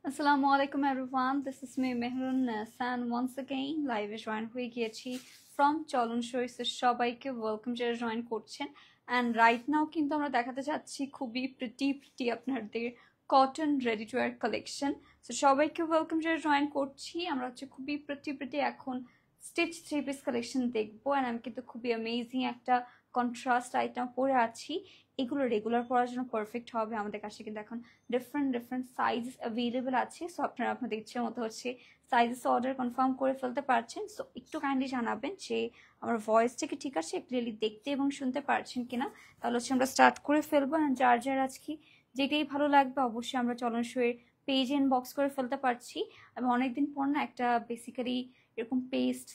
Assalamu alaikum everyone. This is me Mehrun San once again live A join হয়ে গিয়েছি from চলন শোয়েস সবাইকে welcome যারা জয়েন করছেন and right now কিন্তু আমরা দেখাতে যাচ্ছি খুবই প্রিটি আপনাদের cotton ready to wire collection so সবাইকে ওয়েলকাম যারা জয়েন করছি আমরা হচ্ছে খুবই প্রিটি এখন স্টিচ থ্রি পিস কালেকশন দেখবো and আমি কিন্তু খুবই অ্যামেজিং একটা কন্ট্রাস্ট আইটেম পরে আছি এগুলো রেগুলার পরার জন্য পারফেক্ট হবে আমাদের কাছে কিন্তু এখন ডিফারেন্ট সাইজ অ্যাভেলেবল আছে সো আপনারা আপনাদের ইচ্ছে মতো হচ্ছে সাইজেস অর্ডার কনফার্ম করে ফেলতে পারছেন সো একটু কাইন্ডলি জানাবেন যে আমার ভয়েসটা কি ঠিক আছে ক্লিয়ারলি দেখতে এবং শুনতে পারছেন কিনা তাহলে হচ্ছে আমরা স্টার্ট করে ফেলবো আর যার আজকে যেটাই ভালো লাগবে অবশ্যই আমরা চলন শোয়ের পেজ ইনবক্স করে ফেলতে পারছি আমি অনেকদিন পর না একটা বেসিক্যালি এরকম পেস্ট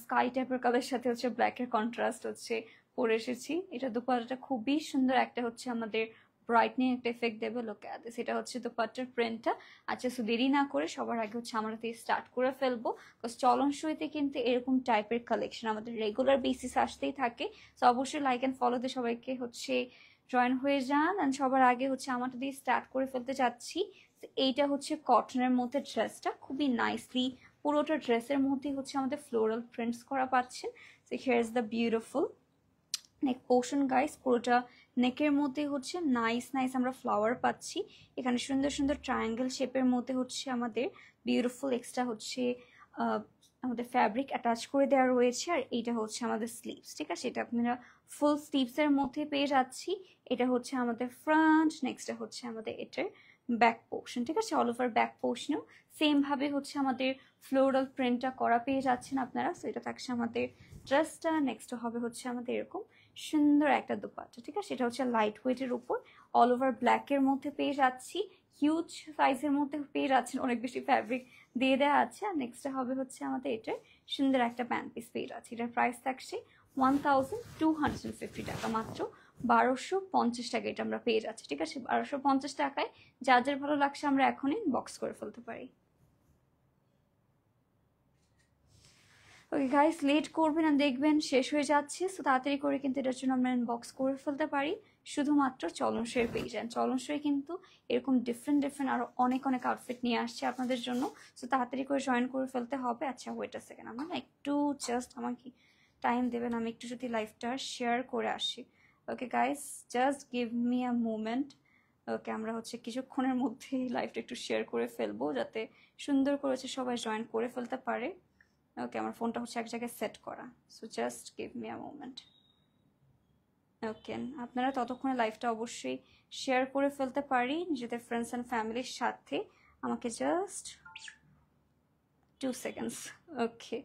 স্কাই টাইপের কালারের সাথে হচ্ছে ব্ল্যাকের কন্ট্রাস্ট হচ্ছে পরে এসেছি এটা দুপাট্টাটা খুবই সুন্দর একটা হচ্ছে আমাদের ব্রাইটনিং একটা এফেক্ট দেবে লোকে আদে সেটা হচ্ছে দুপাট্টার প্রিন্টটা আচ্ছা সো দেরি না করে সবার আগে হচ্ছে আমরা দিয়ে স্টার্ট করে ফেলবো বিকজ চলন শোতে কিন্তু এরকম টাইপের কালেকশন আমাদের রেগুলার বেসিস আসতেই থাকে সো অবশ্যই লাইক অ্যান্ড ফলোতে সবাইকে হচ্ছে জয়েন হয়ে যান অ্যান্ড সবার আগে হচ্ছে আমাদের দিয়ে স্টার্ট করে ফেলতে যাচ্ছি এইটা হচ্ছে কটনের মধ্যে ড্রেসটা খুবই নাইসলি পুরোটা ড্রেসের মধ্যে হচ্ছে আমাদের ফ্লোরাল প্রিন্টস করা পাচ্ছেন so here is the beautiful neck portion guys পুরোটা নেকের মধ্যে হচ্ছে নাইস আমরা ফ্লাওয়ার পাচ্ছি এখানে সুন্দর ট্রায়াঙ্গেল শেপের মধ্যে হচ্ছে আমাদের বিউটিফুল এক্সট্রা হচ্ছে আমাদের ফ্যাব্রিক অ্যাটাচ করে দেওয়া রয়েছে আর এইটা হচ্ছে আমাদের স্লিভস ঠিক আছে এটা আপনারা ফুল স্লিভসের মধ্যে পেয়ে যাচ্ছি এটা হচ্ছে আমাদের ফ্রন্ট নেক্সটটা হচ্ছে আমাদের এটার ব্যাক পোর্শন ঠিক আছে অল ওভার ব্যাক পোর্শনেও সেম ভাবে হচ্ছে আমাদের ফ্লোরাল প্রিন্টটা করা পেয়ে যাচ্ছেন আপনারা সো এটা থাকছে আমাদের ড্রেসটা নেক্সট হবে হচ্ছে আমাদের এরকম সুন্দর একটা দুপাট্টা ঠিক আছে এটা হচ্ছে লাইট ওয়েটের উপর অল ওভার ব্ল্যাকের মধ্যে পেয়ে যাচ্ছি হিউজ সাইজের মধ্যে পেয়ে যাচ্ছেন অনেক বেশি ফ্যাব্রিক দিয়ে দেওয়া আছে আর নেক্সট হবে হচ্ছে আমাদের এটার সুন্দর একটা প্যান্ট পিস পেয়ে যাচ্ছে এটার প্রাইস থাকছে 1250 টাকা মাত্র 1250 টাকা এটা আমরা পেয়ে যাচ্ছি ঠিক আছে 1250 টাকায় যার ভালো লাগছে আমরা এখনই বক্স করে ফেলতে পারি ওকে গাইস লেট করবেন আর দেখবেন শেষ হয়ে যাচ্ছে সো তাড়াতাড়ি করে কিন্তু এটার জন্য আমরা বক্স করে ফেলতে পারি শুধুমাত্র চলন শোয়ের পেজ অ্যান্ড চলন শোয়ে কিন্তু এরকম ডিফারেন্ট আরো অনেক আউটফিট নিয়ে আসছে আপনাদের জন্য সো তাড়াতাড়ি করে জয়েন করে ফেলতে হবে আচ্ছা ওয়েট আ সেকেন্ড আমরা না একটু জাস্ট আমাকে টাইম দেবেন আমি একটু যদি লাইভটা শেয়ার করে আসি okay guys just give me a moment ওকে আমরা হচ্ছে কিছুক্ষণের মধ্যেই লাইভটা একটু শেয়ার করে ফেলবো যাতে সুন্দর করে হচ্ছে সবাই জয়েন করে ফেলতে পারে ওকে আমার ফোনটা হচ্ছে এক জায়গায় সেট করা so just give me a moment ওকে আপনারা ততক্ষণে লাইভটা অবশ্যই শেয়ার করে ফেলতে পারি নিজেদের ফ্রেন্ডস অ্যান্ড ফ্যামিলির সাথে আমাকে just 2 seconds okay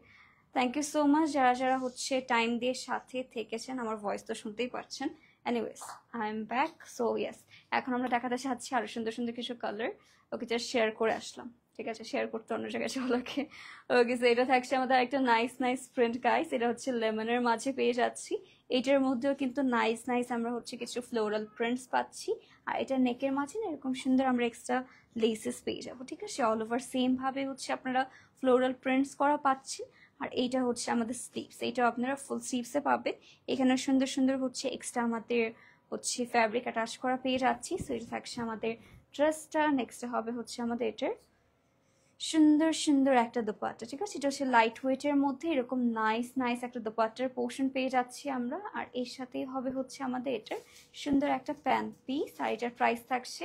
thank you so much যারা হচ্ছে টাইম দিয়ে সাথে থেকেছেন আমার ভয়েস তো শুনতেই পাচ্ছেন anyways I am back so yes এখন আমরা দেখাতে চাচ্ছি আরো সুন্দর কিছু কালার ওকে জাস্ট শেয়ার করে আসলাম ঠিক আছে শেয়ার করতে অন্য জায়গায় চলাকে ওকে সো এটা থাকছে আমাদের একটা নাইস প্রিন্ট গাইস এটা হচ্ছে লেমনের মাঝে পেয়ে যাচ্ছি এটার মধ্যেও কিন্তু নাইস আমরা হচ্ছে কিছু ফ্লোরাল প্রিন্টস পাচ্ছি আর এটা নেকের মাঝে না এরকম সুন্দর আমরা এক্সট্রা লেসেস পেয়ে যাবো ঠিক আছে অল ওভার সেম ভাবে হচ্ছে আপনারা ফ্লোরাল প্রিন্টস করা পাচ্ছেন আর এইটা হচ্ছে আমাদের স্লিভস এইটাও আপনারা ফুল স্লিভসে পাবেন এখানে সুন্দর হচ্ছে এক্সট্রা আমাদের হচ্ছে ফ্যাব্রিক অ্যাটাচ করা পেয়ে যাচ্ছি সো এটা থাকছে আমাদের ড্রেসটা নেক্সট হবে হচ্ছে আমাদের এটার সুন্দর একটা দুপাট্টা ঠিক আছে এটা হচ্ছে লাইট ওয়েটের মধ্যে এরকম নাইস একটা দুপাট্টার পোর্শন পেয়ে যাচ্ছি আমরা আর এর সাথেই হবে হচ্ছে আমাদের এটার সুন্দর একটা প্যান্ট পিস আর এটার প্রাইস থাকছে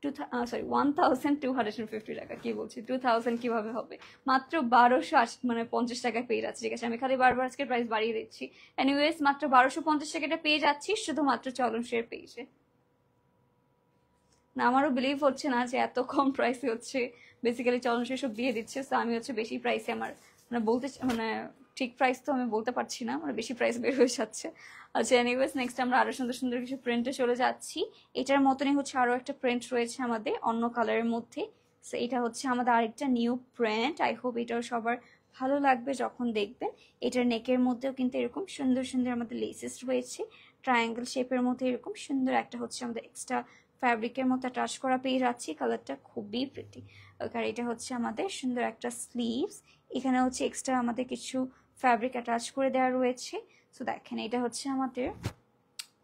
1250 টাকা কি বলছি 2000 কিভাবে হবে মাত্র 1250 টাকা পেয়ে যাচ্ছি ঠিক আছে আমি খালি বারবার আজকে প্রাইস বাড়িয়ে দিচ্ছি এনিওয়েজ মাত্র 1250 টাকাটা পেয়ে যাচ্ছি শুধুমাত্র চলন শেয়ার পেজে না আমারও বিলিভ হচ্ছে না যে এত কম প্রাইসে হচ্ছে বেসিক্যালি চলন শেয়ার সব দিয়ে দিচ্ছে তো আমি হচ্ছে বেশি প্রাইসে আমার মানে ঠিক প্রাইস তো আমি বলতে পারছি না মানে বেশি প্রাইস বের হয়ে যাচ্ছে আচ্ছা এনিওয়েজ নেক্সট আমরা আরো সুন্দর কিছু প্রিন্টে চলে যাচ্ছি এটার মতনই হচ্ছে আরো একটা প্রিন্ট রয়েছে আমাদের অন্য কালারের মধ্যে সো এটা হচ্ছে আমাদের আরেকটা নিউ প্রিন্ট আই হোপ এটাও সবার ভালো লাগবে যখন দেখবেন এটার নেকের মধ্যেও কিন্তু এরকম সুন্দর আমাদের লেসেস রয়েছে ট্রায়াঙ্গেল শেপের মধ্যে এরকম সুন্দর একটা হচ্ছে আমাদের এক্সট্রা ফ্যাব্রিকের মতো টাচ করা পেয়ে যাচ্ছি কালারটা খুবই প্রিটি আর এটা হচ্ছে আমাদের সুন্দর একটা স্লিভস এখানে হচ্ছে এক্সট্রা আমাদের কিছু ফ্যাব্রিক অ্যাটাচ করে দেওয়া রয়েছে সো দেখেন এটা হচ্ছে আমাদের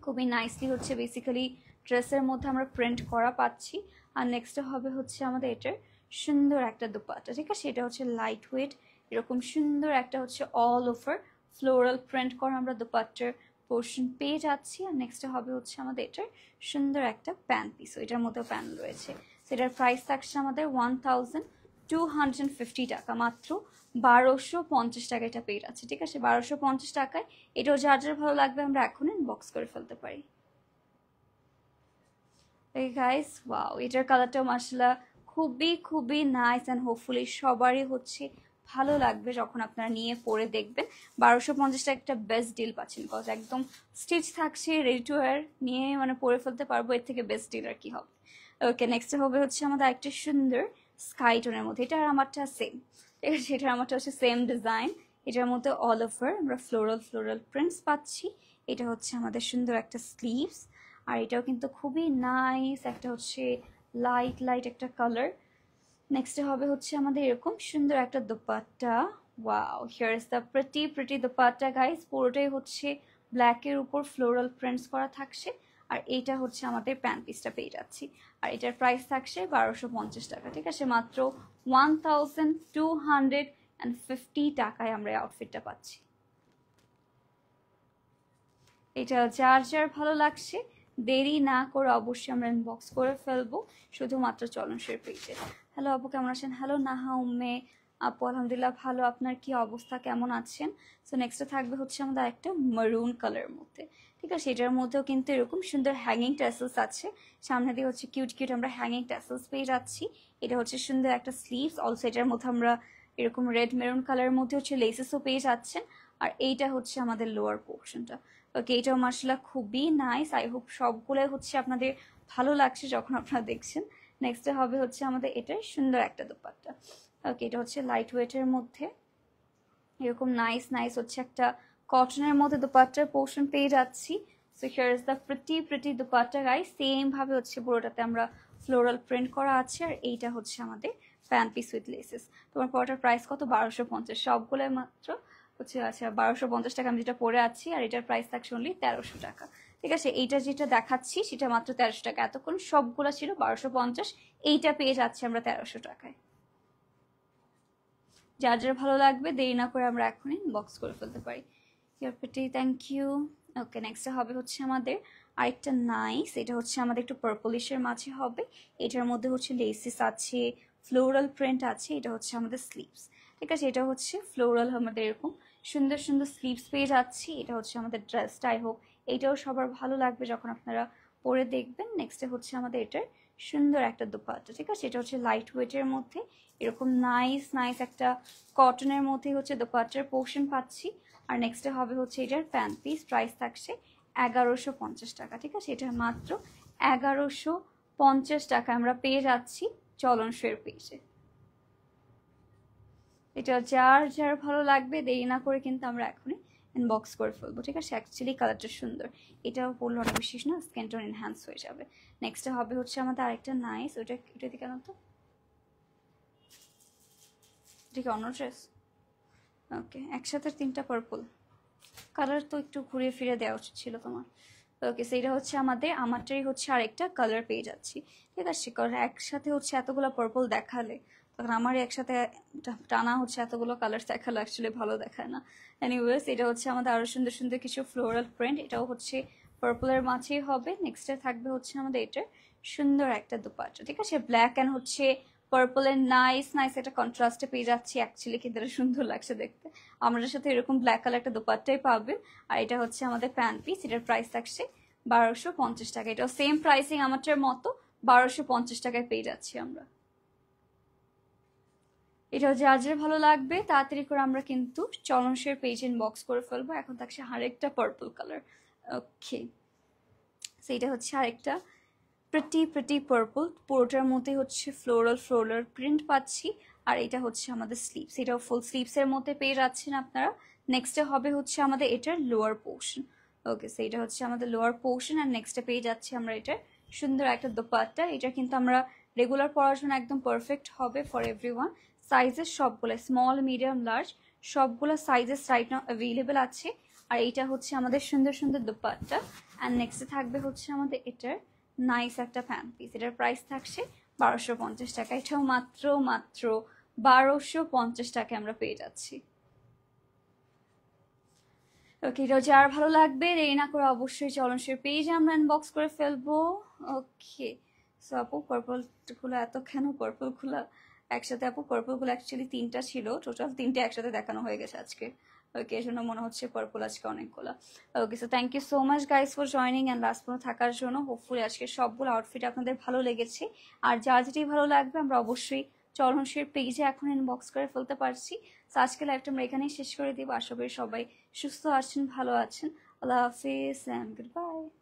খুবই নাইসলি বেসিক্যালি ড্রেসের মধ্যে আমরা প্রিন্ট করা পাচ্ছি আর নেক্সট হবে হচ্ছে আমাদের এটার সুন্দর একটা দুপাট্টা, ঠিক আছে? এটা হচ্ছে লাইট ওয়েট, এরকম সুন্দর একটা হচ্ছে অল ওভার ফ্লোরাল প্রিন্ট করা আমরা দুপাট্টার পোর্শন পেয়ে যাচ্ছি। আর নেক্সট হবে হচ্ছে আমাদের এটার সুন্দর একটা প্যান্ট পিস, এটার মধ্যেও প্যান্ট রয়েছে। সেটার প্রাইস থাকছে আমাদের 1250 টাকা, মাত্র 1250 টাকা এটা পেয়ে যাচ্ছে, ঠিক আছে? 1250 টাকায় এটাও যার যার ভালো লাগবে আমরা এখন ইনবক্স করে ফেলতে পারি। এই গাইস, ওয়াও, এটার কালারটাও মাশাআল্লাহ খুবই খুবই নাইস অ্যান্ড হোপফুলি সবারই হচ্ছে ভালো লাগবে যখন আপনারা নিয়ে পরে দেখবেন। 1250 টাকা একটা বেস্ট ডিল পাচ্ছেন, কজ একদম স্টিচ থাকছে, রেডি টু ওয়্যার, নিয়ে মানে পরে ফেলতে পারবো, এর থেকে বেস্ট ডিল আর কি হবে। ওকে, নেক্সট হবে হচ্ছে আমাদের একটা সুন্দর স্কাই টোনের মধ্যে, এটা আর আমারটা সেম, ঠিক আছে? এটার আমারটা হচ্ছে সেম ডিজাইন, এটার মধ্যে অল ওভার আমরা ফ্লোরাল ফ্লোরাল প্রিন্টস পাচ্ছি। এটা হচ্ছে আমাদের সুন্দর একটা স্লিভস, আর এটাও কিন্তু খুবই নাইস একটা হচ্ছে লাইট লাইট একটা কালার। নেক্সট হবে হচ্ছে আমাদের এরকম সুন্দর একটা dupatta. Wow, here is the pretty pretty dupatta guys, পুরোটাই হচ্ছে ব্ল্যাকের উপর ফ্লোরাল প্রিন্টস করা থাকছে। আর এইটা হচ্ছে আমাদের প্যান্ট পিসটা পেয়ে যাচ্ছি, আর এটার প্রাইস থাকছে 1250 টাকা, ঠিক আছে? মাত্র 1250 টাকায় আমরা এই আউটফিটটা পাচ্ছি। এটা যার যার ভালো লাগছে দেরি না করে অবশ্যই আমরা ইনবক্স করে ফেলবো শুধুমাত্র চলনসই পেজে। হ্যালো আপু, কেমন আছেন? হ্যালো নাহা উম্মে আপু, আলহামদুলিল্লাহ ভালো, আপনার কি অবস্থা, কেমন আছেন? সো নেক্সটে থাকবে হচ্ছে আমাদের একটা মারুন কালারের মধ্যে, ঠিক আছে? এটার মধ্যেও কিন্তু এরকম সুন্দর হ্যাঙ্গিং ট্যাসেলস আছে, সামনে দিয়ে হচ্ছে কিউট কিউট আমরা হ্যাঙ্গিং ট্যাসেলস পেয়ে যাচ্ছি। এটা হচ্ছে সুন্দর একটা স্লিভস, অলসো এটার মধ্যে আমরা এরকম রেড মেরুন কালারের মধ্যে হচ্ছে লেসেসও পেয়ে যাচ্ছেন। আর এইটা হচ্ছে আমাদের লোয়ার পোর্শনটা। ওকে, এটাও মাশাআল্লাহ খুবই নাইস, আই হোপ সবগুলোই হচ্ছে আপনাদের ভালো লাগছে যখন আপনারা দেখছেন। নেক্সটে হবে হচ্ছে আমাদের এটার সুন্দর একটা দুপাট্টা। ওকে, এটা হচ্ছে লাইট ওয়েটের মধ্যে এরকম নাইস নাইস হচ্ছে একটা কটনের মধ্যে দুপাট্টার পোর্শন পেয়ে যাচ্ছি। So here is the pretty pretty dupatta guys, same ভাবে হচ্ছে পুরোটাতে আমরা ফ্লোরাল প্রিন্ট করা আছে। আর এইটা হচ্ছে আমাদের প্যান্ট পিস উইথ লেসেস। তোমার পরোটার প্রাইস কত? 1250, সবগুলো মাত্র হচ্ছে আচ্ছা 1250 টাকা আমি যেটা পরে আছি, আর এটার প্রাইস থাকছে অনলি 1300 টাকা, ঠিক আছে? এইটা যেটা দেখাচ্ছি সেটা মাত্র 1300 টাকা, এতক্ষণ সবগুলো ছিল 1250, এইটা পেয়ে যাচ্ছি আমরা 1300 টাকায়। যার যার ভালো লাগবে দেরি না করে আমরা এখনই বক্স করে ফেলতে পারি। ইয়ার পেটি, থ্যাংক ইউ। ওকে, নেক্সট হবে হচ্ছে আমাদের আরেকটা নাইস, এটা হচ্ছে আমাদের একটু পার্পলিশের মাঝে হবে, এটার মধ্যে হচ্ছে লেসিস আছে, ফ্লোরাল প্রিন্ট আছে। এটা হচ্ছে আমাদের স্লিভস, ঠিক আছে? এটা হচ্ছে ফ্লোরাল, আমাদের এরকম সুন্দর সুন্দর স্লিভস পেয়ে যাচ্ছি। এটা হচ্ছে আমাদের ড্রেসটা, আই হোপ এইটাও সবার ভালো লাগবে যখন আপনারা পরে দেখবেন। নেক্সটে হচ্ছে আমাদের এটার সুন্দর একটা দুপাট্টা, ঠিক আছে? এটা হচ্ছে লাইট ওয়েটের মধ্যে এরকম নাইস নাইস একটা কটনের মধ্যে হচ্ছে দুপাট্টার পোর্শন পাচ্ছি। আর নেক্সটে হবে হচ্ছে এটার প্যান্ট পিস, প্রাইস থাকছে 1150 টাকা, ঠিক আছে? এটা মাত্র 1150 টাকা আমরা পেয়ে যাচ্ছি চলনসইয়ের পেজে। এটা যার যার ভালো লাগবে দেরি না করে কিন্তু আমরা এখনই ইনবক্স করে ফেলবো, ঠিক আছে? অ্যাকচুয়ালি কালারটা সুন্দর, এটাও পরলে অনেক বেশি না স্কিন টোন এনহ্যান্স হয়ে যাবে। নেক্সটে হবে হচ্ছে আমাদের আরেকটা নাইস, এটা দিকে কেন তো ঠিক অন্য ড্রেস। ওকে, একসাথে 3টা পার্পল কালার তো একটু ঘুরিয়ে ফিরে দেওয়া উচিত ছিল তোমার। ওকে, সেইটা হচ্ছে আমারটাই হচ্ছে আরেকটা কালার পেয়ে যাচ্ছি, ঠিক আছে? কারণ একসাথে হচ্ছে এতগুলো পার্পল দেখালে তখন আমারই একসাথে টানা হচ্ছে এতগুলো কালার দেখালে অ্যাকচুয়ালি ভালো দেখায় না। এনিওয়েজ, এটা হচ্ছে আমাদের আরো সুন্দর সুন্দর কিছু ফ্লোরাল প্রিন্ট, এটাও হচ্ছে পার্পলের মাঝেই হবে। নেক্সটে থাকবে হচ্ছে আমাদের এটার সুন্দর একটা দুপাট্টা, ঠিক আছে? ব্ল্যাক অ্যান্ড হচ্ছে পার্পলের নাইস নাইস একটা কন্ট্রাস্টে পেয়ে যাচ্ছি, অ্যাকচুয়ালি কিন্তু এটা সুন্দর লাগছে দেখতে। আমাদের সাথে এরকম ব্ল্যাক কালার একটা দুপাট্টাই পাবে। আর এটা হচ্ছে আমাদের প্যান্ট পিস, এটার প্রাইস থাকছে 1250 টাকা, এটাও সেম প্রাইসিং আমারটার মতো 1250 টাকায় পেয়ে যাচ্ছি আমরা। এটাও যার যার ভালো লাগবে তাড়াতাড়ি করে আমরা কিন্তু চলনসইয়ের পেজ ইনবক্স করে ফেলবো। এখন থাকছে আরেকটা পার্পল কালার। ওকে, সেইটা হচ্ছে আরেকটা প্রিটি প্রিটি পার্পল, পুরোটার মধ্যে হচ্ছে ফ্লোরাল ফ্লোরাল প্রিন্ট পাচ্ছি। আর এটা হচ্ছে আমাদের স্লিভস, এটাও ফুল স্লিভসের মধ্যে পেয়ে যাচ্ছেন আপনারা। নেক্সটে হবে হচ্ছে আমাদের এটার লোয়ার পোর্শন। ওকে, সো এটা হচ্ছে আমাদের লোয়ার পোর্শন। আর নেক্সটে পেয়ে যাচ্ছি আমরা এটার সুন্দর একটা দোপাট্টা, এটা কিন্তু আমরা রেগুলার পরার জন্য একদম পারফেক্ট হবে ফর এভরিওয়ান। সাইজেস সবগুলো স্মল মিডিয়াম লার্জ সবগুলো সাইজেস রাইট নাও অ্যাভেলেবেল আছে। আর এইটা হচ্ছে আমাদের সুন্দর সুন্দর দোপাট্টা। অ্যান্ড নেক্সটে থাকবে হচ্ছে আমাদের এটার নাইস একটা প্যান্ট পিস, এটার প্রাইস থাকছে 1250 টাকা, এটাও মাত্র মাত্র 1250 টাকায় আমরা পেয়ে যাচ্ছি। ওকে, এটা যার ভালো লাগবে দেরি না করে অবশ্যই চলনসের পেজে আমরা ইনবক্স করে ফেলবো। ওকে, সো আপু পার্পলগুলো এত কেন পার্পলগুলো একসাথে? আপু পার্পলগুলো অ্যাকচুয়ালি 3টা ছিল, টোটাল 3টে একসাথে দেখানো হয়ে গেছে আজকে। ওকে, এই জন্য মনে হচ্ছে পার্পল আজকে অনেকগুলো। Okay, so thank you so much guys for joining and last পর্যন্ত থাকার জন্য। হোপফুলি আজকে সবগুলো আউটফিট আপনাদের ভালো লেগেছে। আর যার যেটি ভালো লাগবে আমরা অবশ্যই চলনসের পেজে এখন ইনবক্স করে ফেলতে পারছি। তো আজকে লাইভটা আমরা এখানেই শেষ করে দিব। আশা করি সবাই সুস্থ আছেন, ভালো আছেন। আল্লাহ হাফিজ অ্যান্ড গুড বাই।